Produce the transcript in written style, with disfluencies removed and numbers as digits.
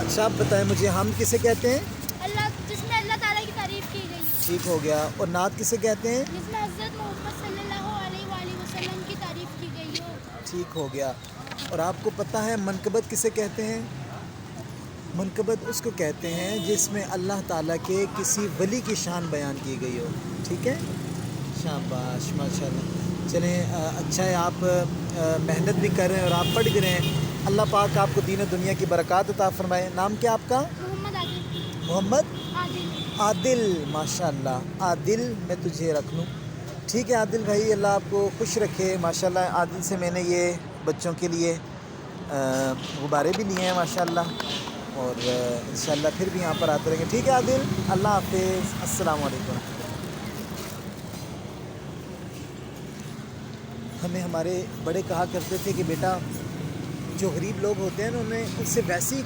اچھا آپ بتائیں مجھے حمد کسے کہتے ہیں؟ اللہ جس میں اللہ تعالیٰ کی تعریف کی گئی، ٹھیک ہو گیا. اور نعت کسے کہتے ہیں؟ جس میں حضرت محمد صلی اللہ علیہ وآلہ وسلم کی تعریف کی گئی ہو. ٹھیک ہو گیا. اور آپ کو پتہ ہے منقبت کسے کہتے ہیں؟ منقبت اس کو کہتے ہیں جس میں اللہ تعالیٰ کے کسی ولی کی شان بیان کی گئی ہو. ٹھیک ہے، شاباش ماشاء اللہ. چلیں اچھا ہے، آپ محنت بھی کر رہے ہیں اور آپ پڑھ بھی رہے ہیں. اللہ پاک آپ کو دین و دنیا کی برکات عطا فرمائے. نام کیا آپ کا؟ محمد عادل. محمد عادل. عادل. ماشاء اللہ عادل، میں تجھے رکھ لوں. ٹھیک ہے عادل بھائی، اللہ آپ کو خوش رکھے. ماشاء اللہ عادل سے میں نے یہ بچوں کے لیے غبارے بھی لیے ہیں ماشاء اللہ، اور انشاءاللہ پھر بھی یہاں پر آتے رہیں گے. ٹھیک ہے عادل، اللہ حافظ، السلام علیکم. ہمیں ہمارے بڑے کہا کرتے تھے کہ بیٹا جو غریب لوگ ہوتے ہیں نا انہیں ان سے ویسی